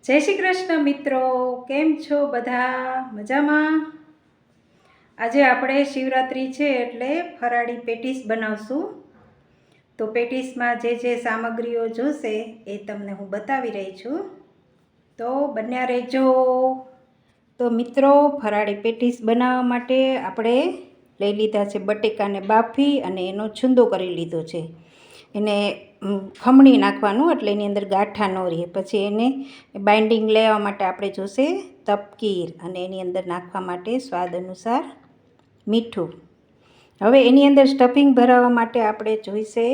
જય શ્રી કૃષ્ણ મિત્રો, કેમ છો બધા? મજામાં? આજે આપણે શિવરાત્રિ છે એટલે ફરાળી પેટીસ બનાવશું. તો પેટીસમાં જે સામગ્રીઓ જોશે એ તમને હું બતાવી રહી છું, તો બન્યા રહેજો. તો મિત્રો, ફરાળી પેટીસ બનાવવા માટે આપણે લઈ લીધા છે બટેકાને બાફી અને એનો છૂંદો કરી લીધો છે. એને ખમણી નાખવાનું એટલે એની અંદર ગાંઠા ન રહે. પછી એને બાઇન્ડિંગ લેવા માટે આપણે જોશે તપકીર અને એની અંદર નાખવા માટે સ્વાદ અનુસાર મીઠું. હવે એની અંદર સ્ટફિંગ ભરાવવા માટે આપણે જોઈશે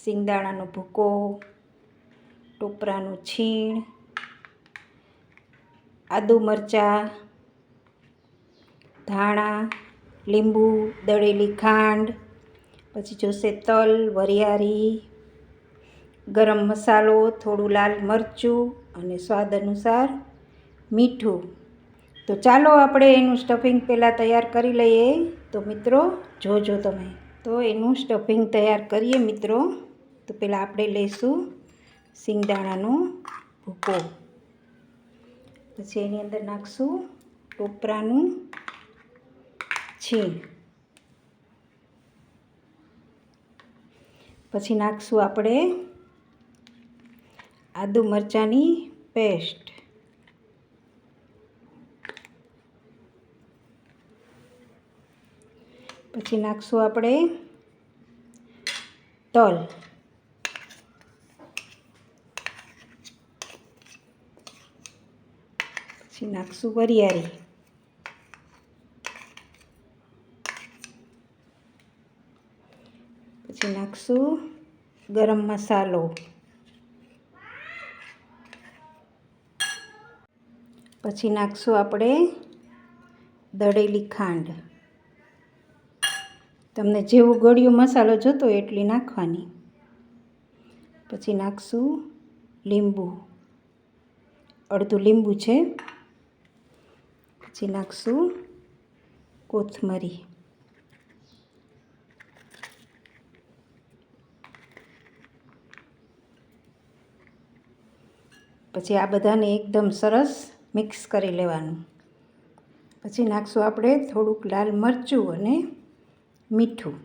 સિંગદાણાનો ભૂકો, ટોપરાનું છીણ, આદુ મરચાં, ધાણા, લીંબુ, દળેલી ખાંડ, પછી જોશે તલ, વરિયાળી, ગરમ મસાલો, થોડું લાલ મરચું અને સ્વાદ અનુસાર મીઠું. તો ચાલો આપણે એનું સ્ટફિંગ પહેલાં તૈયાર કરી લઈએ. તો મિત્રો જોજો તમે. તો એનું સ્ટફિંગ તૈયાર કરીએ મિત્રો. તો પહેલાં આપણે લઈશું સિંગદાણાનો ભૂકો, પછી એની અંદર નાખશું ટોપરાનું છીણ, પછી નાખશું આપણે આદુ મરચાંની પેસ્ટ, પછી નાખશું આપણે તલ, પછી નાખશું વરિયાળી, પછી નાખશું ગરમ મસાલો, પછી નાખશું આપણે દળેલી ખાંડ. તમને જેવું ગળ્યો મસાલો જોતો હોય એટલી નાખવાની. પછી નાખશું લીંબુ, અડધું લીંબુ છે. પછી નાખશું કોથમરી, પછી આ બધાને એકદમ સરસ મિક્સ કરી લેવાનું. પછી નાખશું આપણે થોડુંક લાલ મરચું અને મીઠું.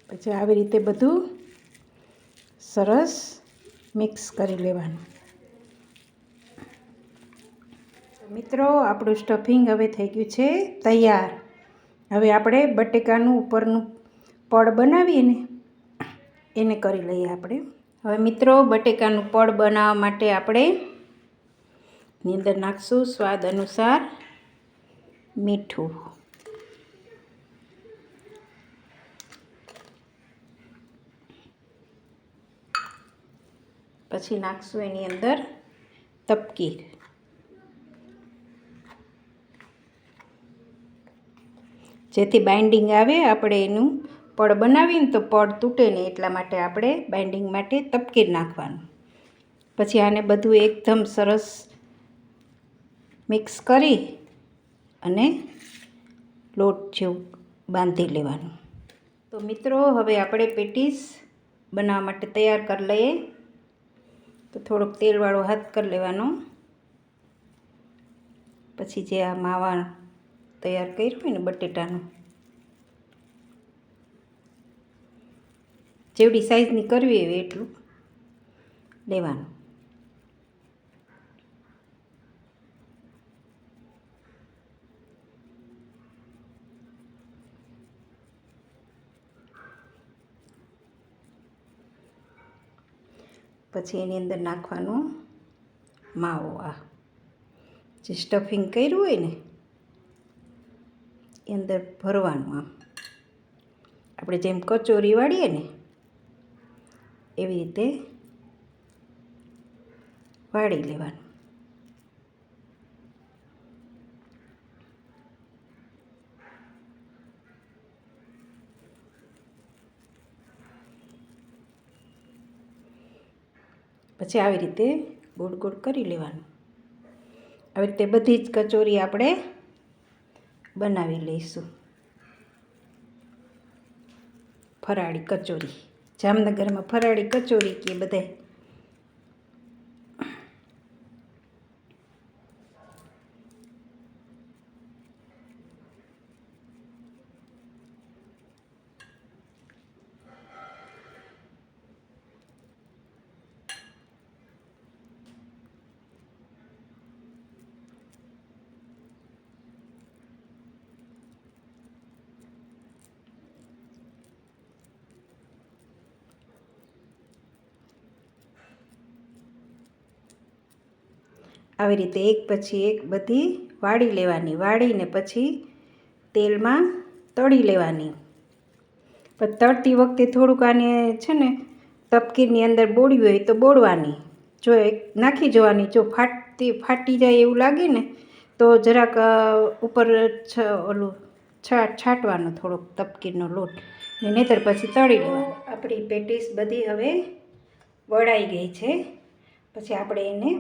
પછી આવી રીતે બધું સરસ મિક્સ કરી લેવાનું. મિત્રો, આપણું સ્ટફિંગ હવે થઈ ગયું છે તૈયાર. હવે આપણે બટેકાનું ઉપરનું પડ બનાવીએ ને એને કરી લઈએ આપણે. હવે મિત્રો, બટેકાનું પડ બનાવવા માટે આપણે એની અંદર નાખશું સ્વાદ અનુસાર મીઠું, પછી નાખશું એની અંદર તપકીર, જેથી બાઇન્ડિંગ આવે. આપણે એનું પડ બનાવીને તો પડ તૂટે ને એટલા માટે આપણે બાઇન્ડિંગ માટે તપકીર નાખવાનું. પછી આને બધું એકદમ સરસ મિક્સ કરી અને લોટ જેવું બાંધી લેવાનું. તો મિત્રો, હવે આપણે પેટીસ બનાવવા માટે તૈયાર કરી લઈએ. તો થોડોક તેલવાળો હાથ કરી લેવાનો. પછી જે આ માવા તૈયાર કર્યું હોય ને બટેટાનું, જેવડી સાઈઝની કરવી હોય એટલું લેવાનું. પછી એની અંદર નાખવાનું માવો, આ જે સ્ટફિંગ કર્યું હોય ને એ અંદર ભરવાનું. આમ આપણે જેમ કચોરી વાળીએ ને એવી રીતે વાળી લેવાનું. પછી આવી રીતે ગોળ ગોળ કરી લેવાનું. આવી રીતે બધી જ કચોરી આપણે બનાવી લઈશું, ફરાળી કચોરી. જામનગરમાં ફરાળી કચોરી કે બધાય. આવી રીતે એક પછી એક બધી વાળી લેવાની. વાળીને પછી તેલમાં તળી લેવાની. પણ તળતી વખતે થોડુંક આને છે ને તપકીરની અંદર બોળ્યું હોય તો બોળવાની. જો એક નાખી જવાની. જો ફાટી જાય એવું લાગે ને તો જરાક ઉપર ઓલું છાંટવાનો થોડોક તપકીરનો લોટ, ને નહીંતર પછી તળી લેવાનું. આપણી પેટીસ બધી હવે વળાઈ ગઈ છે. પછી આપણે એને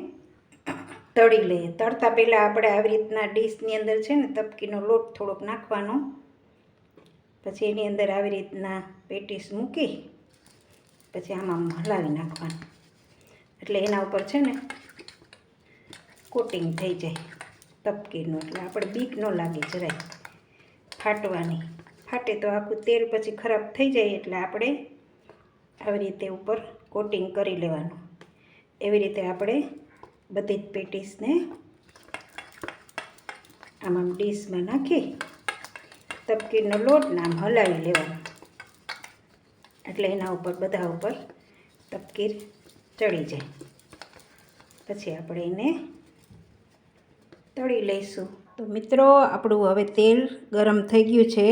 તળી લઈએ. તળતા પહેલાં આપણે આવી રીતના ડીશની અંદર છે ને તપકીનો લોટ થોડોક નાખવાનો. પછી એની અંદર આવી રીતના પેટીસ મૂકી પછી આમાં હલાવી નાખવાનું. એટલે એના ઉપર છે ને કોટિંગ થઈ જાય તપકીરનું. એટલે આપણે બીક ન લાગે જરાય ફાટવાની. ફાટે તો આખું તેલ પછી ખરાબ થઈ જાય. એટલે આપણે આવી રીતે ઉપર કોટિંગ કરી લેવાનું. એવી રીતે આપણે બધી જ પેટીસને આમાં ડીશમાં નાખી તપકીરનો લોટ ને આમ હલાવી લેવાનો. એટલે એના ઉપર બધા ઉપર તપકીર ચડી જાય. પછી આપણે એને તળી લઈશું. તો મિત્રો આપણું હવે તેલ ગરમ થઈ ગયું છે.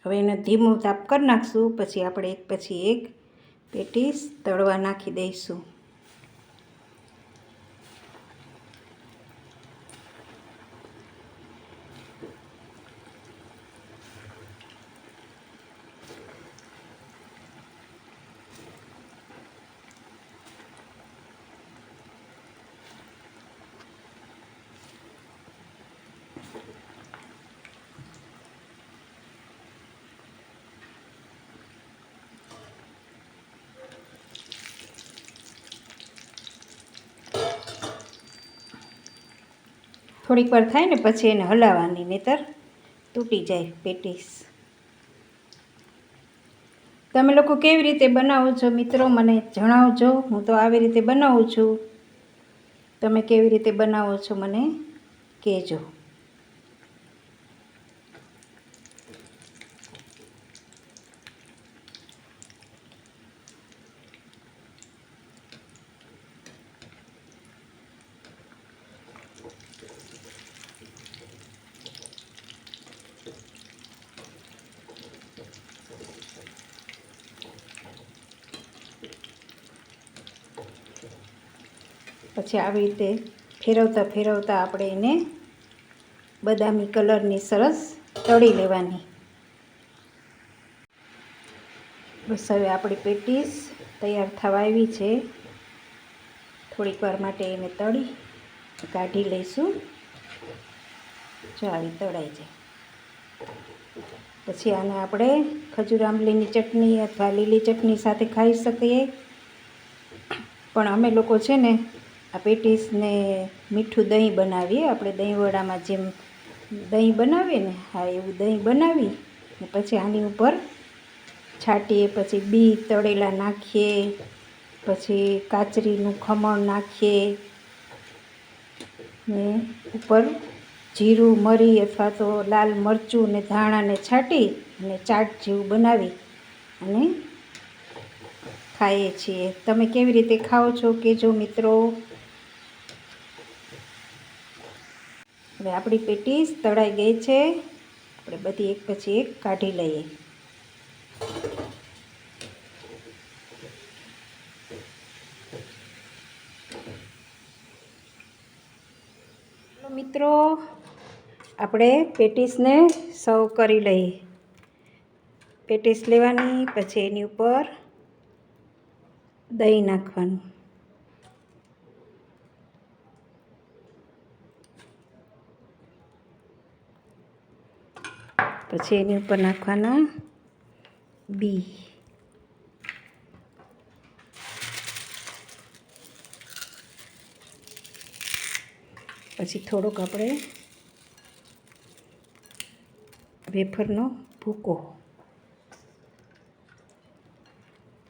હવે એને ધીમું તાપ કરી નાખશું. પછી આપણે એક પછી એક પેટીસ તળવા નાખી દઈશું. થોડીક વાર થાય ને પછી એને હલાવવાની, નહીંતર તૂટી જાય પેટીસ. તમે લોકો કેવી રીતે બનાવો છો મિત્રો મને જણાવજો. હું તો આવી રીતે બનાવું છું. તમે કેવી રીતે બનાવો છો મને કહેજો. પછી આવી રીતે ફેરવતા ફેરવતા આપણે એને બદામી કલરની સરસ તળી લેવાની. બસ હવે આપણી પેટીસ તૈયાર થવા આવી છે. થોડીક વાર માટે એને તળી કાઢી લઈશું. જો આવી તળાઈ જાય પછી આને આપણે ખજૂર આંબલીની ચટણી અથવા લીલી ચટણી સાથે ખાઈ શકીએ. પણ અમે લોકો છે ને આ પેટીસને મીઠું દહીં બનાવીએ. આપણે દહીંવડામાં જેમ દહીં બનાવીએ ને, હા એવું દહીં બનાવી ને પછી આની ઉપર છાંટીએ. પછી બી તળેલા નાખીએ. પછી કાચરીનું ખમણ નાખીએ ને ઉપર જીરું મરી અથવા તો લાલ મરચું ને ધાણાને છાંટી અને ચાટ જેવું બનાવી અને ખાઈએ છીએ. તમે કેવી રીતે ખાઓ છો કહેજો મિત્રો. હવે આપણી પેટીસ તળાઈ ગઈ છે. આપણે બધી એક પછી એક કાઢી લઈએ. મિત્રો આપણે પેટીસને સર્વ કરી લઈએ. પેટીસ લેવાની, પછી એની ઉપર દહીં નાખવાનું. પછી એની ઉપર નાખવાના બી. પછી થોડોક આપણે વેફરનો ભૂકો,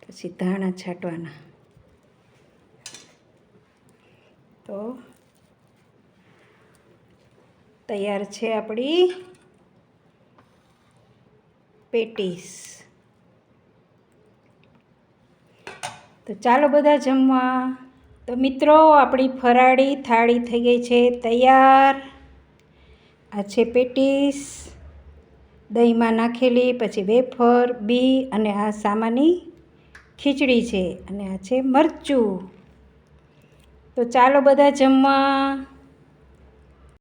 પછી ધાણા છાંટવાના. તો તૈયાર છે આપણી પેટીસ. તો ચાલો બધા જમવા. તો મિત્રો આપણી ફરાળી થાળી થઈ ગઈ છે તૈયાર. આ છે પેટીસ દહીંમાં નાખેલી, પછી વેફર, બી અને આ સામાની ખીચડી છે અને આ છે મરચું. તો ચાલો બધા જમવા.